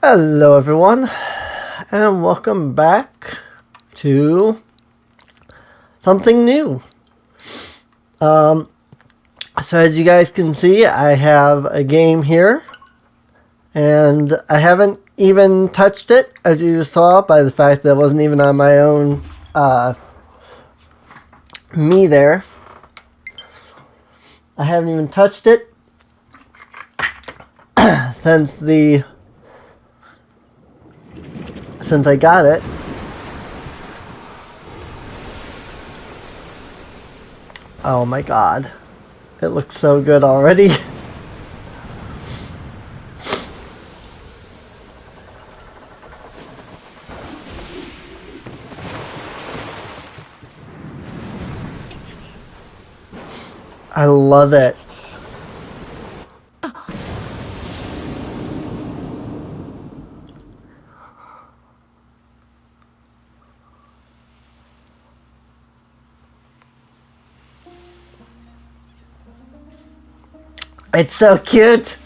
Hello everyone, and welcome back to something new. So as you guys can see, I have a game here, and I haven't even touched it, as you saw by the fact that it wasn't even on my own me there. I haven't even touched it since I got it. Oh my god. It looks so good already. I love it. It's so cute.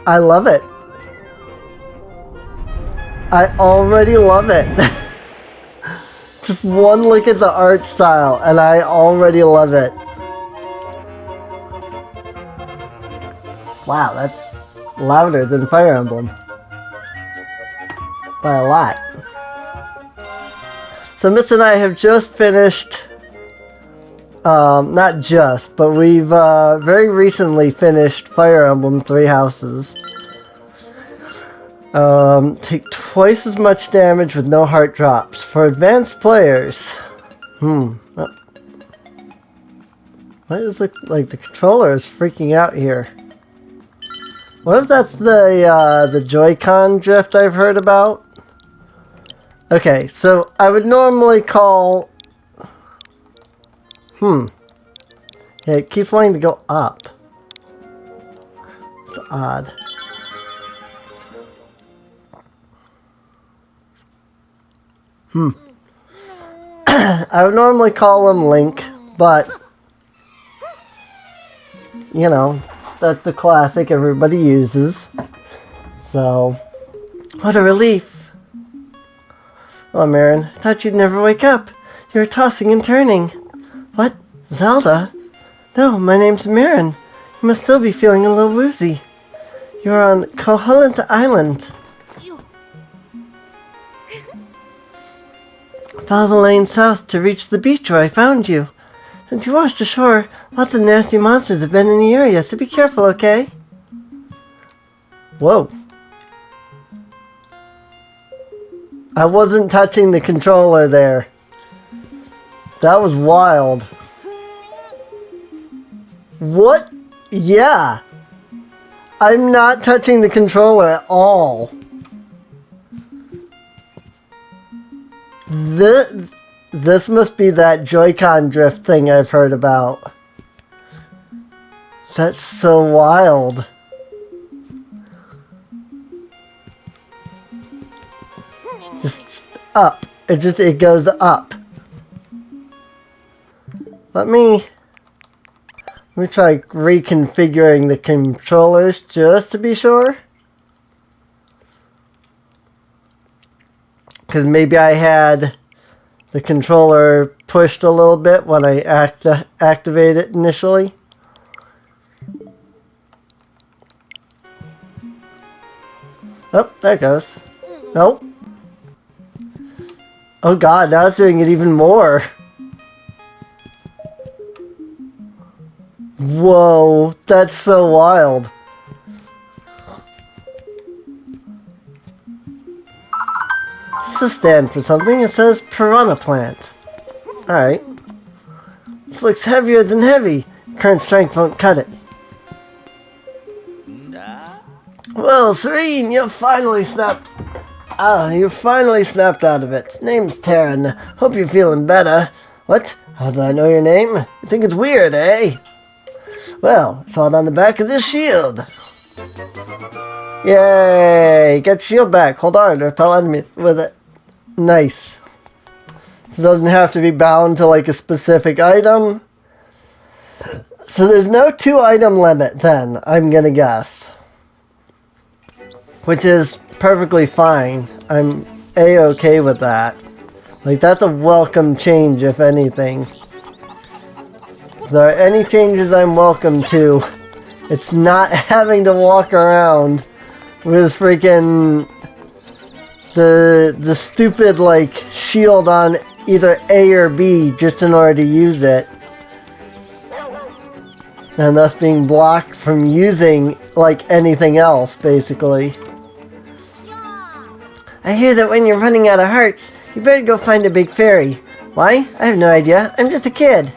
I love it. I already love it. Just one look at the art style and I already love it. Wow, that's louder than Fire Emblem. By a lot. So Miss and I have just finished, not just, but we've very recently finished Fire Emblem Three Houses. Take twice as much damage with no heart drops. For advanced players. What is it? Like the controller is freaking out here. What if that's the Joy-Con drift I've heard about? Okay, so I would normally call... Yeah, it keeps wanting to go up. It's odd. I would normally call him Link, but, you know, that's the classic everybody uses. So, what a relief. Hello, Marin. I thought you'd never wake up. You were tossing and turning. What? Zelda? No, my name's Marin. You must still be feeling a little woozy. You're on Koholint Island. Follow the lane south to reach the beach where I found you. Since you washed ashore, lots of nasty monsters have been in the area, so be careful, okay? Whoa. I wasn't touching the controller there. That was wild. What? Yeah. I'm not touching the controller at all. This must be that Joy-Con drift thing I've heard about. That's so wild. Just up. It goes up. Let me try reconfiguring the controllers just to be sure. Because maybe I had the controller pushed a little bit when I activate it initially. Oh, there it goes. Nope. Oh god, now it's doing it even more. Whoa, that's so wild. This stand for something. It says piranha plant. Alright. This looks heavier than heavy. Current strength won't cut it. Well, Serene, you finally snapped Ah, you finally snapped out of it. Name's Taryn. Hope you're feeling better. What? How did I know your name? You think it's weird, eh? Well, I saw it on the back of this shield. Yay! Get shield back. Hold on to repel enemy with it. Nice. So it doesn't have to be bound to like a specific item. So there's no 2-item limit then, I'm gonna guess. Which is perfectly fine. I'm A-okay with that. Like, that's a welcome change, if anything. If there are any changes I'm welcome to, it's not having to walk around with freaking the stupid, like, shield on either A or B just in order to use it. And thus being blocked from using, like, anything else, basically. I hear that when you're running out of hearts, you better go find a big fairy. Why? I have no idea. I'm just a kid.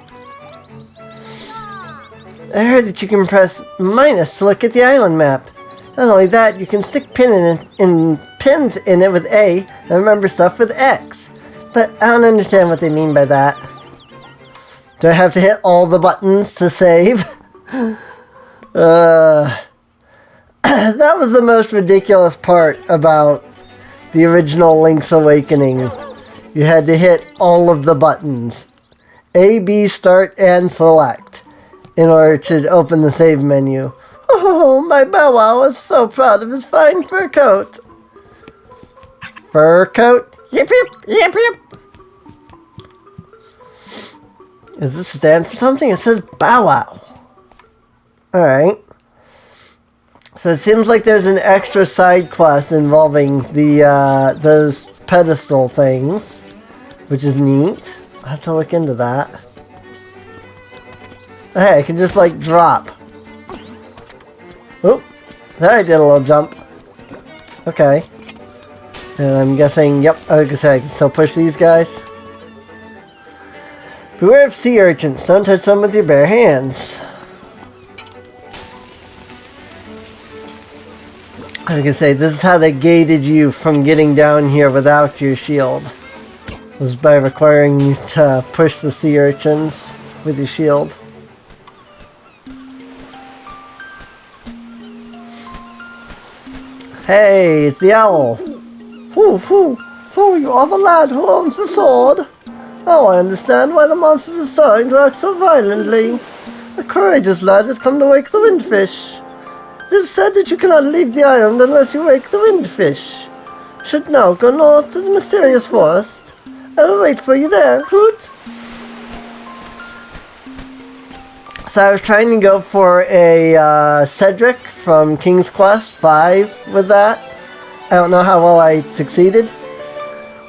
I heard that you can press minus to look at the island map. Not only that, you can stick pins in it with A and remember stuff with X. But I don't understand what they mean by that. Do I have to hit all the buttons to save? That was the most ridiculous part about the original Link's Awakening. You had to hit all of the buttons. A, B, start, and select in order to open the save menu. Oh, my Bow Wow was so proud of his fine fur coat. Fur coat? Yip, yip, yip, yip. Does this stand for something? It says Bow Wow. Alright. So it seems like there's an extra side quest involving the those pedestal things, which is neat. I'll have to look into that. Hey, I can just like drop. Oop. There I did a little jump. Okay. And I'm guessing, yep, like I said, I can still push these guys. Beware of sea urchins. Don't touch them with your bare hands. I was gonna say, this is how they gated you from getting down here without your shield. Was by requiring you to push the sea urchins with your shield. Hey, it's the owl. Whoo, whoo. So you are the lad who owns the sword? Now I understand why the monsters are starting to act so violently. A courageous lad has come to wake the windfish. It is said that you cannot leave the island unless you wake the windfish. Should now go north to the mysterious forest. I will wait for you there, Hoot. So I was trying to go for a Cedric from King's Quest 5 with that. I don't know how well I succeeded.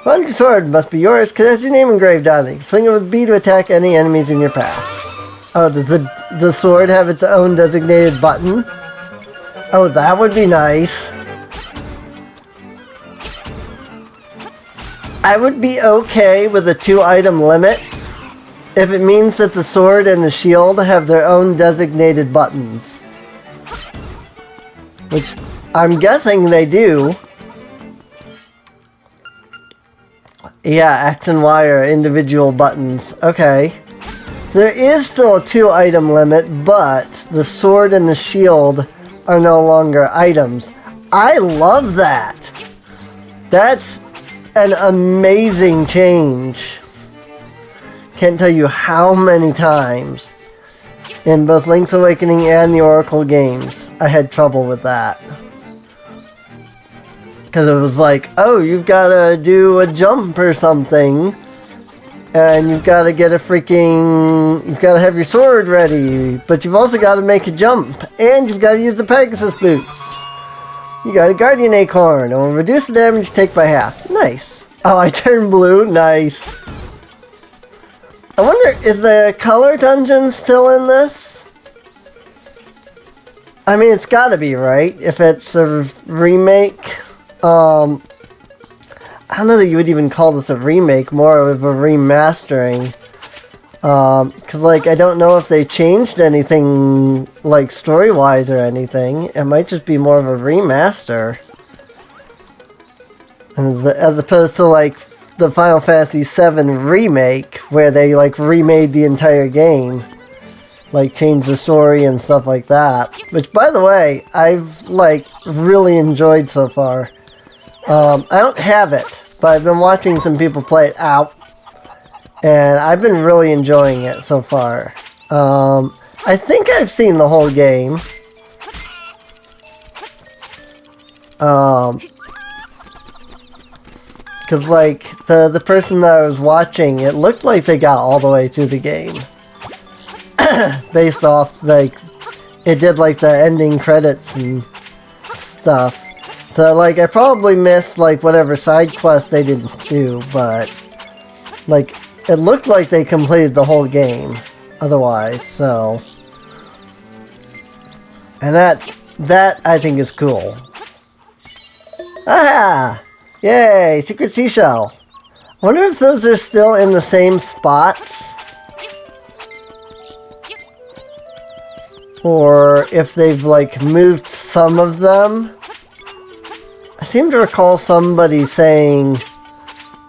One sword must be yours because it has your name engraved on it. Swing it with B to attack any enemies in your path. Oh, does the sword have its own designated button? Oh, that would be nice. I would be okay with a 2-item limit if it means that the sword and the shield have their own designated buttons. Which I'm guessing they do. Yeah, X and Y are individual buttons. Okay. So there is still a 2-item limit, but the sword and the shield are no longer items. I love that. That's an amazing change. Can't tell you how many times in both Link's Awakening and the Oracle games I had trouble with that. Because it was like, oh, you've got to do a jump or something. And you've got to get a freaking... You've got to have your sword ready. But you've also got to make a jump. And you've got to use the Pegasus boots. You got a Guardian Acorn. It will reduce the damage you take by half. Nice. Oh, I turned blue. Nice. I wonder, is the color dungeon still in this? I mean, it's got to be, right? If it's a remake... I don't know that you would even call this a remake, more of a remastering. Because, like, I don't know if they changed anything, like, story-wise or anything. It might just be more of a remaster. as opposed to like the Final Fantasy VII remake, where they like remade the entire game, like changed the story and stuff like that. Which, by the way, I've like really enjoyed so far. I don't have it, but I've been watching some people play it out, and I've been really enjoying it so far. I think I've seen the whole game. Because, like, the person that I was watching, it looked like they got all the way through the game. Based off, like, it did, like, the ending credits and stuff. So, like, I probably missed, like, whatever side quest they didn't do, but, like, it looked like they completed the whole game otherwise, so. And that I think is cool. Ah! Yay! Secret seashell. I wonder if those are still in the same spots. Or if they've, like, moved some of them. I seem to recall somebody saying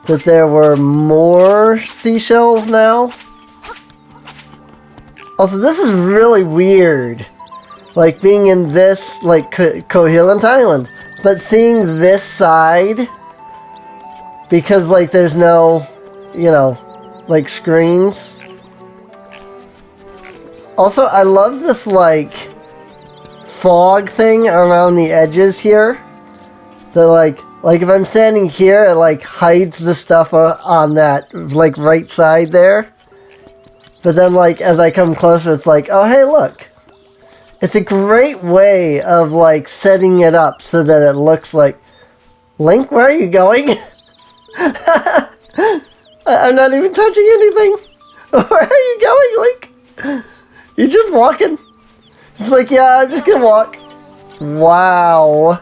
that there were more seashells now. Also, this is really weird. Like, being in this, like, Cohelance Island. But seeing this side, because, like, there's no, you know, like, screens. Also, I love this, like, fog thing around the edges here. So, like if I'm standing here, it, like, hides the stuff on that, like, right side there. But then, like, as I come closer, it's like, oh, hey, look. It's a great way of, like, setting it up so that it looks like... Link, where are you going? I'm not even touching anything. Where are you going, Link? You're just walking. It's like, yeah, I'm just gonna walk. Wow.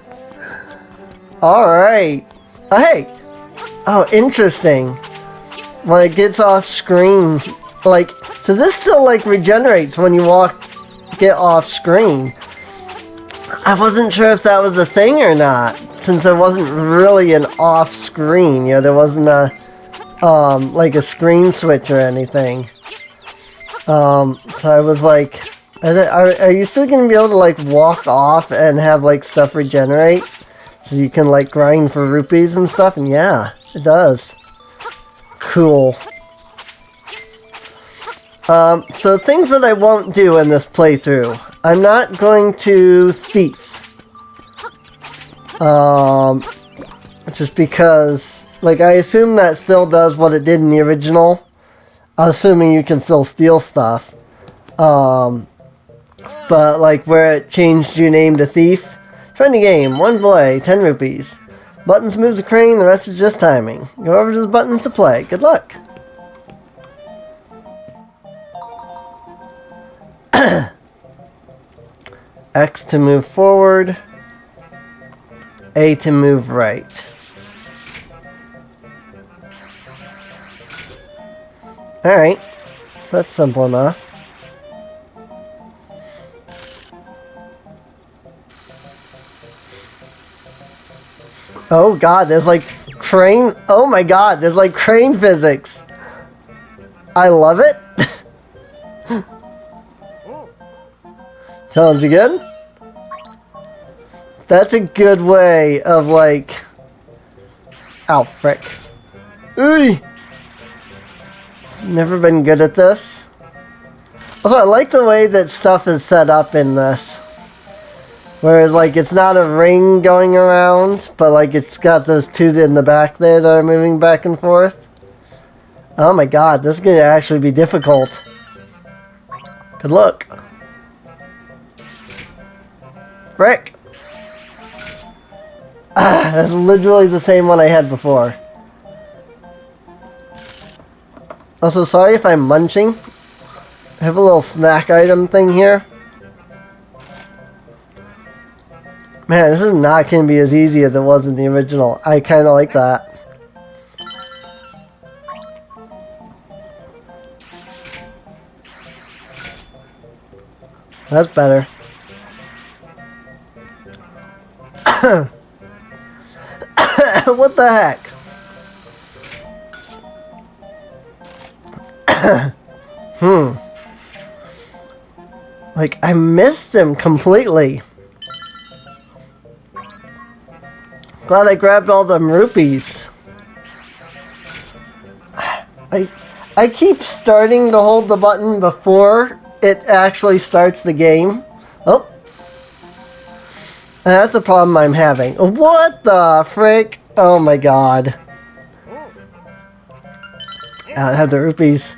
Alright. Oh, hey. Oh, interesting. When it gets off screen, like, so this still, like, regenerates when you get off screen. I wasn't sure if that was a thing or not, since there wasn't really an off screen. You know, there wasn't a, like a screen switch or anything. So I was like, are you still going to be able to, like, walk off and have, like, stuff regenerate? So you can, like, grind for rupees and stuff? And yeah, it does. Cool. So things that I won't do in this playthrough. I'm not going to thief. Just because, like, I assume that still does what it did in the original. Assuming you can still steal stuff. But, like, where it changed your name to thief. Trying the game, 1 play, 10 rupees. Buttons move the crane, the rest is just timing. Go over to the buttons to play. Good luck. X to move forward. A to move right. Alright. So that's simple enough. Oh god, there's like crane. Oh my god, there's like crane physics. I love it. Challenge again? That's a good way of like... Ow, frick. Ooh! Never been good at this. Also, I like the way that stuff is set up in this. Whereas, like, it's not a ring going around, but, like, it's got those two in the back there that are moving back and forth. Oh my god, this is going to actually be difficult. Good luck. Frick! Ah, that's literally the same one I had before. Also, sorry if I'm munching. I have a little snack item thing here. Man, this is not going to be as easy as it was in the original. I kind of like that. That's better. What the heck? Like, I missed him completely. Glad I grabbed all them rupees. I keep starting to hold the button before it actually starts the game. Oh. And that's the problem I'm having. What the frick? Oh my god. I have the rupees.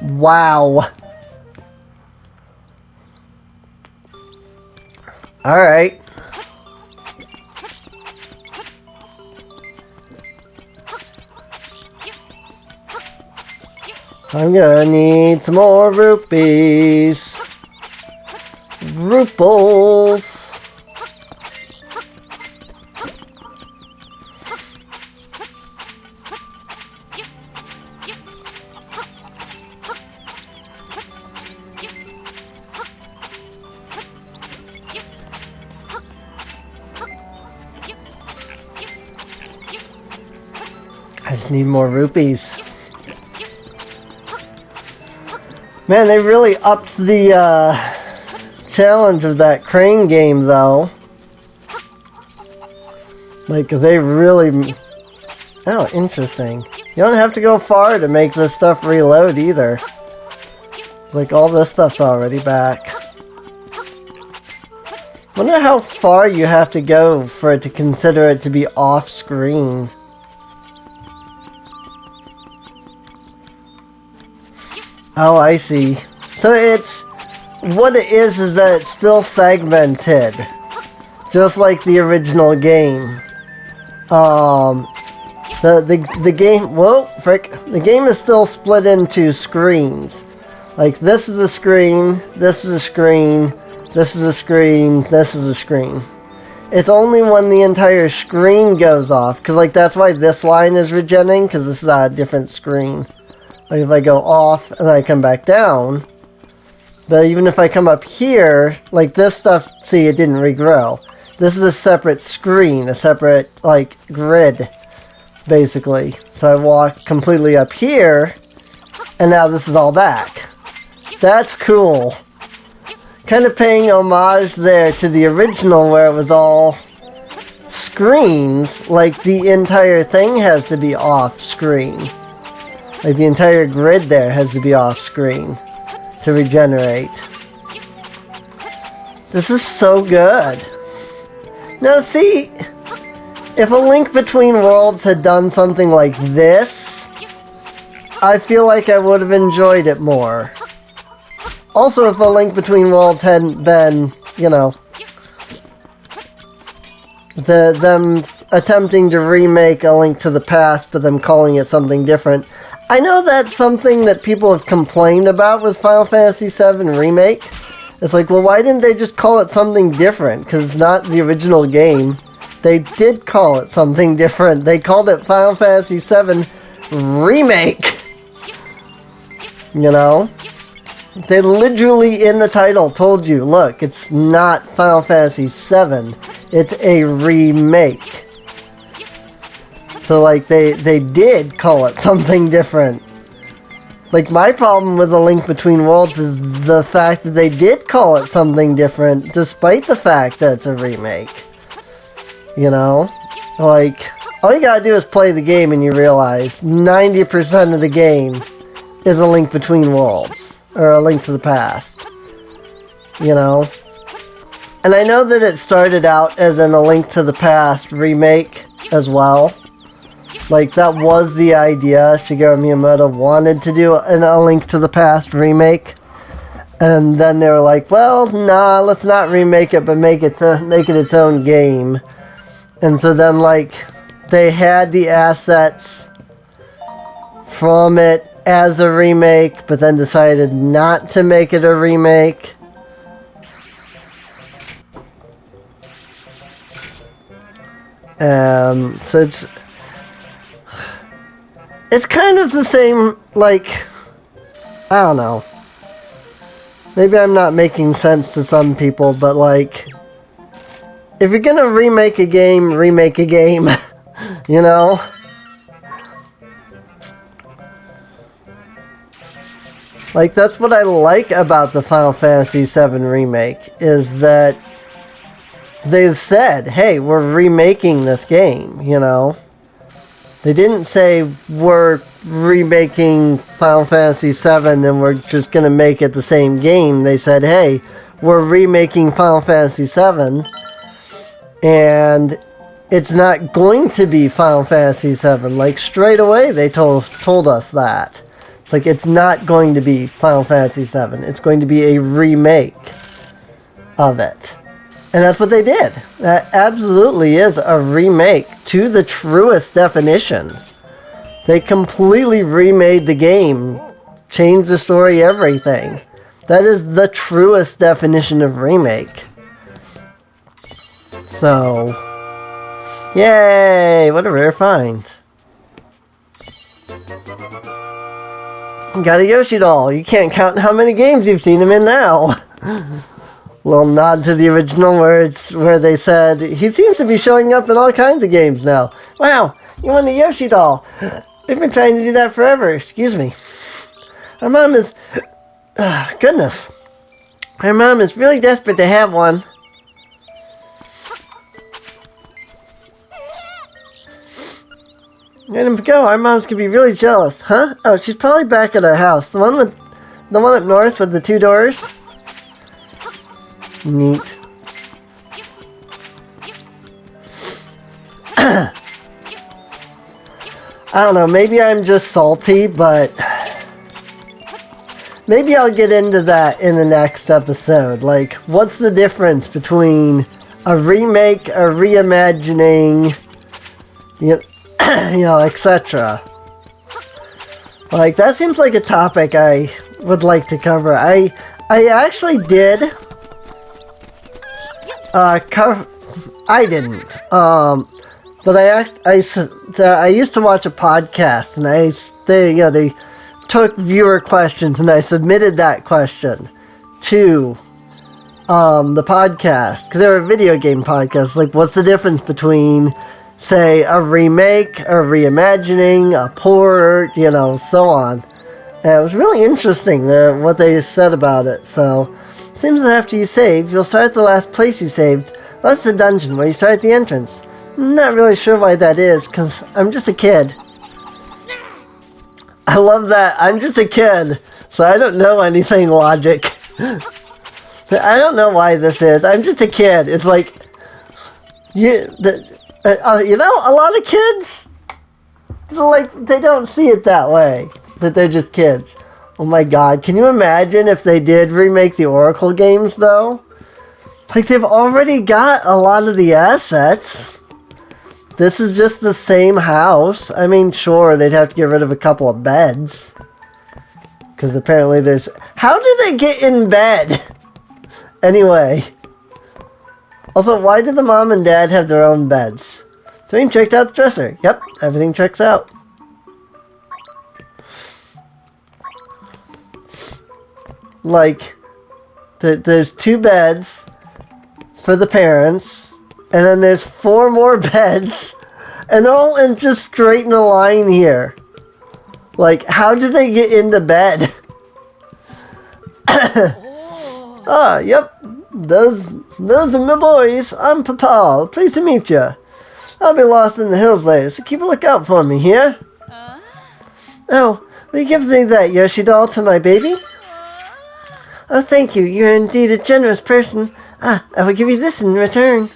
Wow. Alright. I'm gonna need some more rupees. Ruples. I just need more rupees. Man, they really upped the challenge of that crane game, though. Like, they really... Oh, interesting. You don't have to go far to make this stuff reload, either. Like, all this stuff's already back. Wonder how far you have to go for it to consider it to be off-screen. Oh, I see. So it's... What it is that it's still segmented. Just like the original game. The game... Whoa, frick. The game is still split into screens. Like, this is a screen, this is a screen, this is a screen, this is a screen. It's only when the entire screen goes off. Because, like, that's why this line is regenerating. Because this is a different screen. Like, if I go off and I come back down, but even if I come up here, like this stuff, see, it didn't regrow. This is a separate screen, a separate, like, grid, basically. So I walk completely up here, and now this is all back. That's cool. Kind of paying homage there to the original where it was all screens, like the entire thing has to be off screen. Like, the entire grid there has to be off-screen to regenerate. This is so good. Now, see, if A Link Between Worlds had done something like this, I feel like I would have enjoyed it more. Also, if A Link Between Worlds hadn't been, you know, them attempting to remake A Link to the Past, but them calling it something different. I know that's something that people have complained about with Final Fantasy VII Remake. It's like, well, why didn't they just call it something different? Because it's not the original game. They did call it something different. They called it Final Fantasy VII Remake. You know? They literally, in the title, told you, look, it's not Final Fantasy VII. It's a remake. So, like, they did call it something different. Like, my problem with A Link Between Worlds is the fact that they did call it something different, despite the fact that it's a remake. You know? Like, all you gotta do is play the game and you realize 90% of the game is A Link Between Worlds. Or A Link to the Past. You know? And I know that it started out as an A Link to the Past remake as well. Like, that was the idea. Shigeru Miyamoto wanted to do A Link to the Past remake. And then they were like, well, nah, let's not remake it, but make it its own game. And so then, like, they had the assets from it as a remake, but then decided not to make it a remake. So it's kind of the same, like, I don't know. Maybe I'm not making sense to some people, but, like, if you're gonna remake a game, remake a game. You know? Like, that's what I like about the Final Fantasy VII Remake, is that they've said, hey, we're remaking this game, you know? They didn't say, we're remaking Final Fantasy VII and we're just going to make it the same game. They said, hey, we're remaking Final Fantasy VII, and it's not going to be Final Fantasy VII. Like, straight away, they told us that. It's like, it's not going to be Final Fantasy VII. It's going to be a remake of it. And that's what they did. That absolutely is a remake to the truest definition. They completely remade the game, changed the story, everything. That is the truest definition of remake. So, yay! What a rare find. Got a Yoshi doll. You can't count how many games you've seen him in now. Little nod to the original where they said, he seems to be showing up in all kinds of games now. Wow, you want a Yoshi doll? We've been trying to do that forever. Excuse me. Our mom is... goodness. Our mom is really desperate to have one. Let him go. Our mom's gonna be really jealous. Huh? Oh, she's probably back at our house. The one up north with the 2 doors? Neat. I don't know, maybe I'm just salty, but maybe I'll get into that in the next episode. Like, what's the difference between a remake, a reimagining, you know, etc. Like, that seems like a topic I would like to cover. I actually did I didn't. But I used to watch a podcast, and they took viewer questions, and I submitted that question to the podcast, because they were video game podcasts. Like, what's the difference between, say, a remake, a reimagining, a port, you know, so on. And it was really interesting what they said about it. So, seems that after you save, you'll start at the last place you saved. That's the dungeon where you start at the entrance. I'm not really sure why that is, because I'm just a kid. I love that. I'm just a kid, so I don't know anything logic. I don't know why this is. I'm just a kid. It's like, you know, a lot of kids, like, they don't see it that way, that they're just kids. Oh my god, can you imagine if they did remake the Oracle games, though? Like, they've already got a lot of the assets. This is just the same house. I mean, sure, they'd have to get rid of a couple of beds. Because apparently there's... How do they get in bed? Anyway. Also, why do the mom and dad have their own beds? Dwayne checked out the dresser. Yep, everything checks out. Like, there's 2 beds for the parents, and then there's 4 more beds, and they're all in just straight in a line here. Like, how did they get into bed? Ah, yep, those are my boys. I'm Papal. Pleased to meet you. I'll be lost in the hills later, so keep a lookout for me here. Oh, will you give me that Yoshi doll to my baby? Oh, thank you. You're indeed a generous person. I will give you this in return.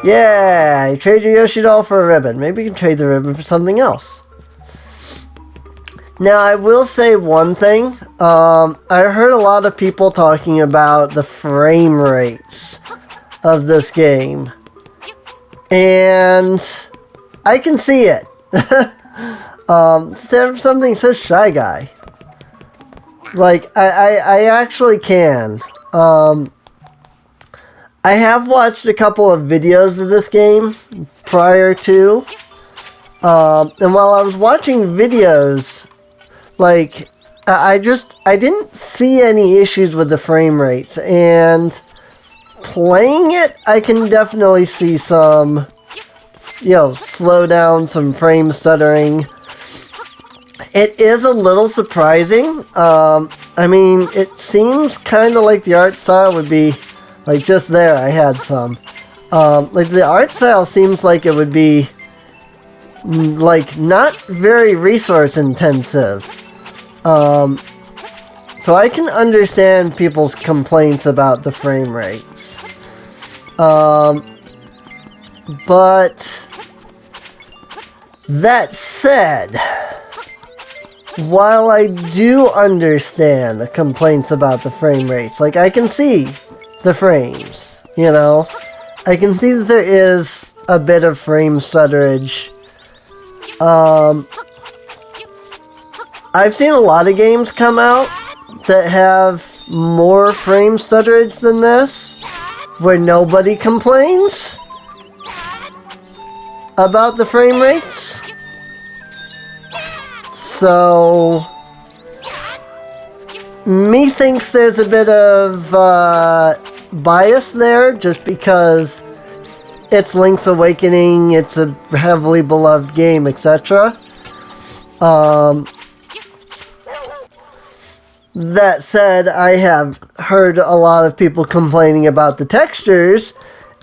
Yeah, you trade your Yoshi doll for a ribbon. Maybe you can trade the ribbon for something else. Now, I will say one thing. I heard a lot of people talking about the frame rates of this game. And I can see it. Something says Shy Guy. Like, I actually can. I have watched a couple of videos of this game prior to. And while I was watching videos, like, I didn't see any issues with the frame rates. And playing it, I can definitely see some, slow down, some frame stuttering. It is a little surprising. I mean, it seems kind of like the art style would be, like just there I had some. Like the art style seems like it would be, like not very resource intensive. So I can understand people's complaints about the frame rates. But that said, while I do understand the complaints about the frame rates, like I can see the frames, I can see that there is a bit of frame stutterage. I've seen a lot of games come out that have more frame stutterage than this, where nobody complains about the frame rates. So, me thinks there's a bit of bias there, just because it's Link's Awakening, it's a heavily beloved game, etc. That said, I have heard a lot of people complaining about the textures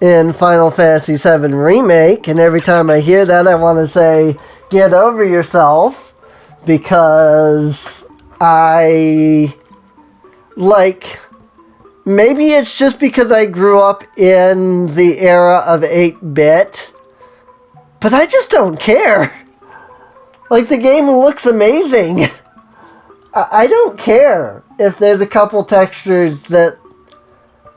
in Final Fantasy VII Remake, and every time I hear that, I want to say, get over yourself, because maybe it's just because I grew up in the era of 8-bit, but I just don't care. Like, the game looks amazing. I don't care if there's a couple textures that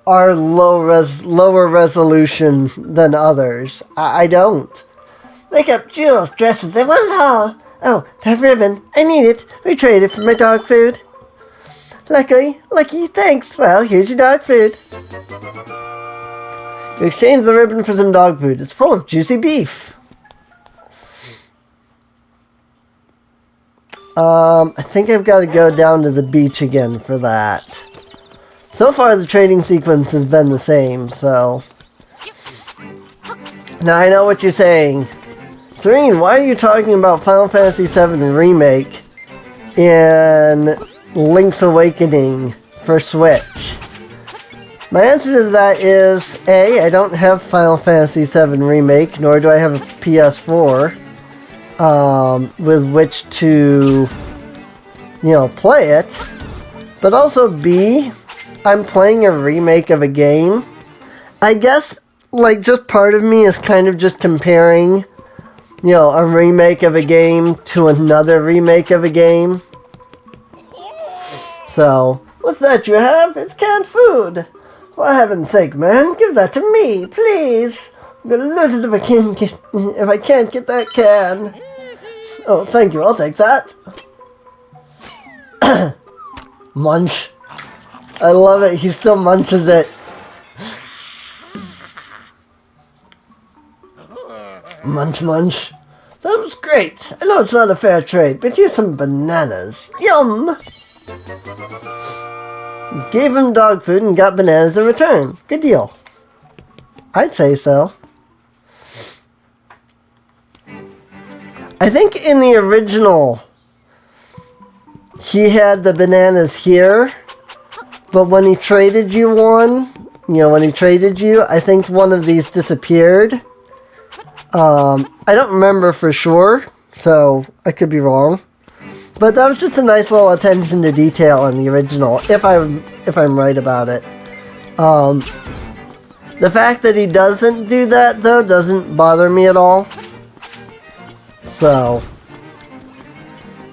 are lower resolution than others. I don't. Makeup, jewels, dresses, I want it all. Oh, that ribbon. I need it. We traded for my dog food. Lucky, thanks. Well, here's your dog food. You exchanged the ribbon for some dog food. It's full of juicy beef. I think I've got to go down to the beach again for that. So far, the trading sequence has been the same, so... Now, I know what you're saying. Serene, why are you talking about Final Fantasy VII Remake in Link's Awakening for Switch? My answer to that is, A, I don't have Final Fantasy VII Remake, nor do I have a PS4. With which to, play it. But also B, I'm playing a remake of a game. I guess, just part of me is kind of just comparing, a remake of a game to another remake of a game. So, what's that you have? It's canned food. For heaven's sake, man, give that to me, please. I'm gonna lose it if I can't get that can. Oh, thank you. I'll take that. Munch. I love it. He still munches it. Munch, munch. That was great. I know it's not a fair trade, but here's some bananas. Yum! Gave him dog food and got bananas in return. Good deal. I'd say so. I think in the original, he had the bananas here, but when he traded you one, I think one of these disappeared. I don't remember for sure, so I could be wrong. But that was just a nice little attention to detail in the original, if I'm right about it. The fact that he doesn't do that, though, doesn't bother me at all. So,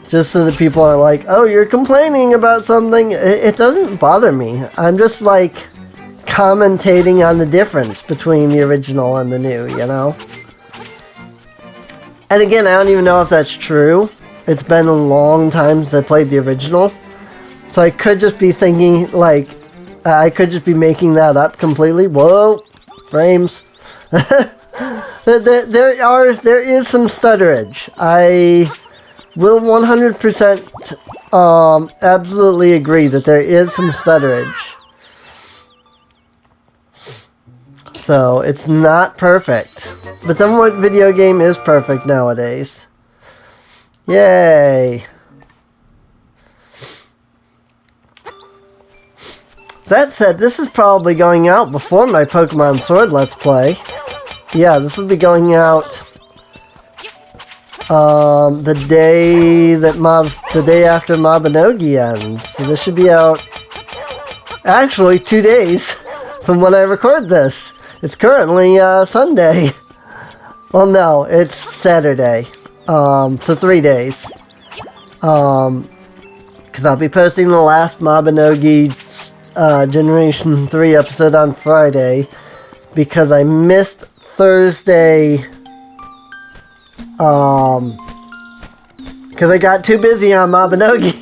just so that people are like, oh, you're complaining about something, it doesn't bother me. I'm just, commentating on the difference between the original and the new, And again, I don't even know if that's true. It's been a long time since I played the original. So I could just be thinking, I could just be making that up completely. Whoa, frames. There is some stutterage. I will 100% absolutely agree that there is some stutterage. So it's not perfect. But then what video game is perfect nowadays? Yay! That said, this is probably going out before my Pokemon Sword Let's Play. Yeah, this will be going out the day after Mabinogi ends. So this should be out actually 2 days from when I record this. It's currently Sunday. Well, no, it's Saturday. So 3 days. Because I'll be posting the last Mabinogi Generation 3 episode on Friday. Because I missed Thursday. Because I got too busy on Mabinogi,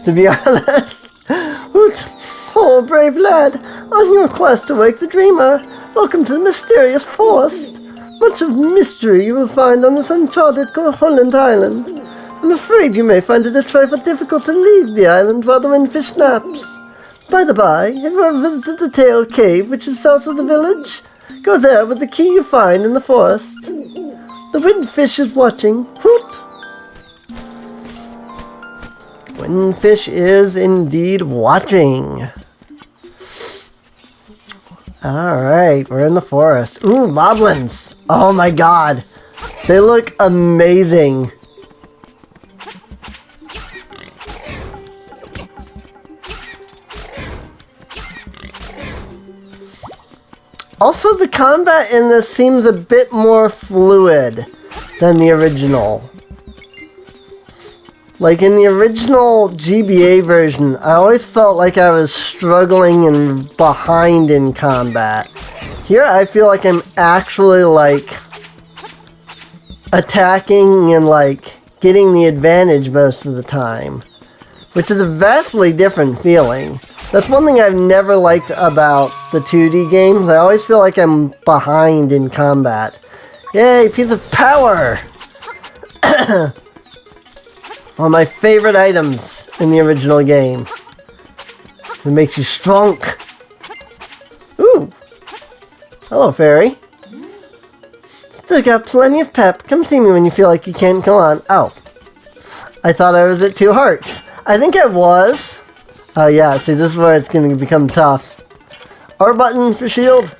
to be honest. Hoot! Oh, brave lad, on your quest to wake the dreamer, welcome to the mysterious forest. Much of mystery you will find on this uncharted Holland Island. I'm afraid you may find it a trifle difficult to leave the island while the windfish naps. By the by, have you ever visited the Tail Cave, which is south of the village? Go there with the key you find in the forest. The windfish is watching. Hoot! Windfish is indeed watching. Alright, we're in the forest. Ooh, moblins! Oh my god! They look amazing. Also, the combat in this seems a bit more fluid than the original. Like in the original GBA version, I always felt like I was struggling and behind in combat. Here, I feel like I'm actually like attacking and like getting the advantage most of the time, which is a vastly different feeling. That's one thing I've never liked about the 2D games. I always feel like I'm behind in combat. Yay, piece of power! One of my favorite items in the original game. It makes you strong. Ooh. Hello, fairy. Still got plenty of pep. Come see me when you feel like you can't go on. Oh. I thought I was at 2 hearts. I think I was. Oh yeah, see, this is where it's going to become tough. R button for shield.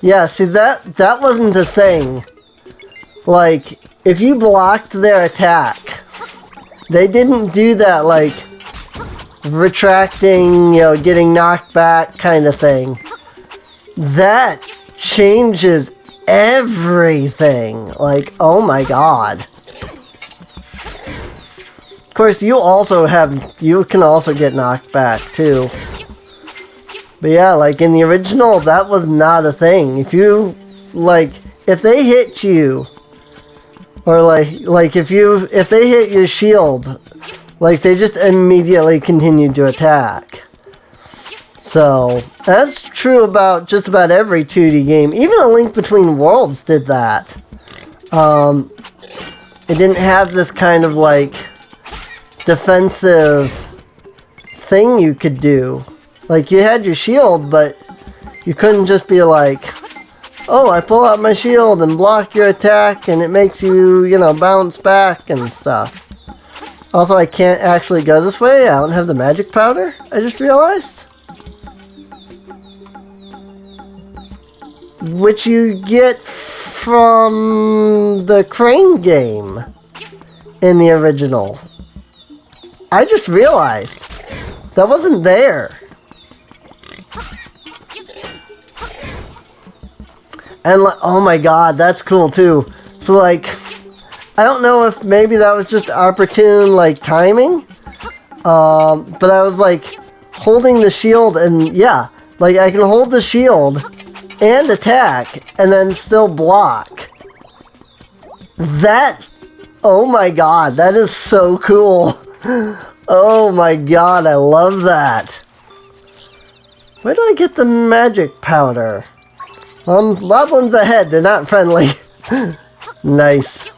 Yeah, see, that wasn't a thing. Like, if you blocked their attack, they didn't do that, like, retracting, getting knocked back kind of thing. That changes everything. Like, oh my god. Of course, you can also get knocked back, too. But yeah, like in the original, that was not a thing. If you, if they hit you, or if they hit your shield, they just immediately continued to attack. So, that's true about just about every 2D game. Even A Link Between Worlds did that. It didn't have this kind of, defensive thing you could do. Like, you had your shield, but you couldn't just be like, oh, I pull out my shield and block your attack, and it makes you, bounce back and stuff. Also, I can't actually go this way. I don't have the magic powder, I just realized. Which you get from the crane game in the original. I just realized that wasn't there. And oh my god, that's cool too. So I don't know if maybe that was just opportune timing. But I was holding the shield, and yeah, I can hold the shield and attack and then still block. That, oh my god, that is so cool. Oh my god, I love that. Where do I get the magic powder? Moblins ahead, they're not friendly. Nice.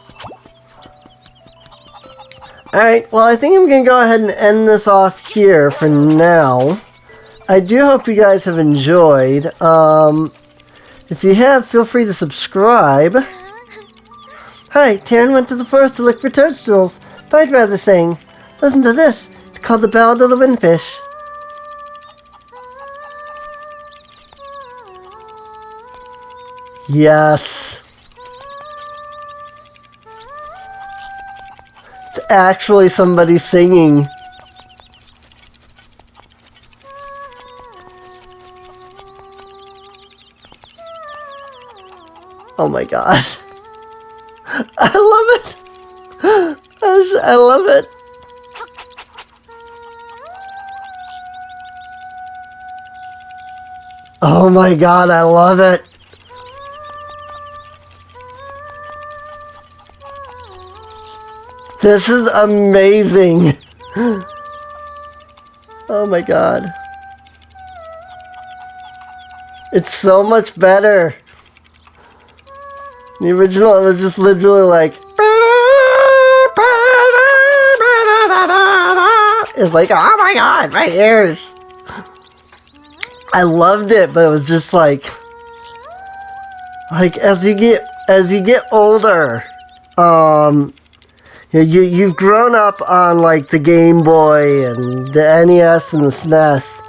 Alright, well, I think I'm going to go ahead and end this off here for now. I do hope you guys have enjoyed. If you have, feel free to subscribe. Hi, Taryn went to the forest to look for toadstools. I'd rather sing. Listen to this. It's called The Ballad of the Windfish. Yes. It's actually somebody singing. Oh my god. I love it. I love it. Oh my god, I love it. This is amazing. Oh my god. It's so much better. The original, it was just literally like... It's like, oh my god, my ears. I loved it, but it was just like as you get older, you've grown up on like the Game Boy and the NES and the SNES,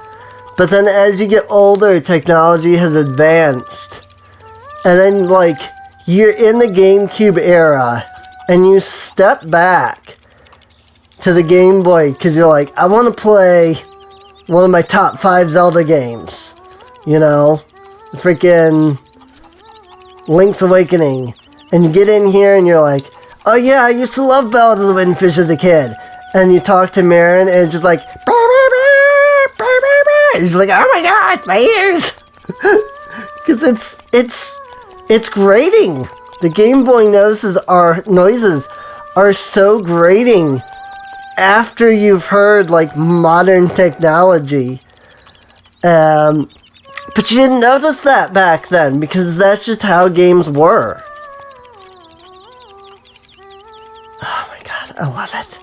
but then as you get older, technology has advanced, and then like you're in the GameCube era, and you step back to the Game Boy because you're like, I want to play one of my top 5 Zelda games, you know, freaking Link's Awakening, and you get in here and you're like, oh yeah, I used to love Ballad of the Windfish as a kid, and you talk to Marin and it's just like, it's just like, oh my god, my ears, because it's grating. The Game Boy noises are so grating after you've heard like modern technology, but you didn't notice that back then because that's just how games were. Oh my god, I love it.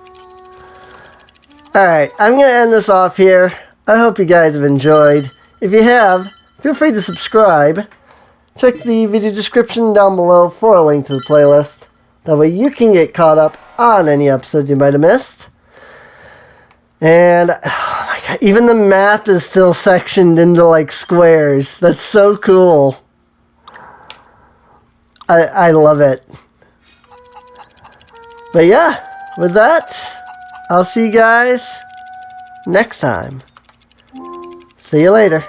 Alright, I'm gonna end this off here. I hope you guys have enjoyed. If you have, feel free to subscribe. Check the video description down below for a link to the playlist. That way you can get caught up on any episodes you might have missed. And, oh my god, even the map is still sectioned into, like, squares. That's so cool. I love it. But yeah, with that, I'll see you guys next time. See you later.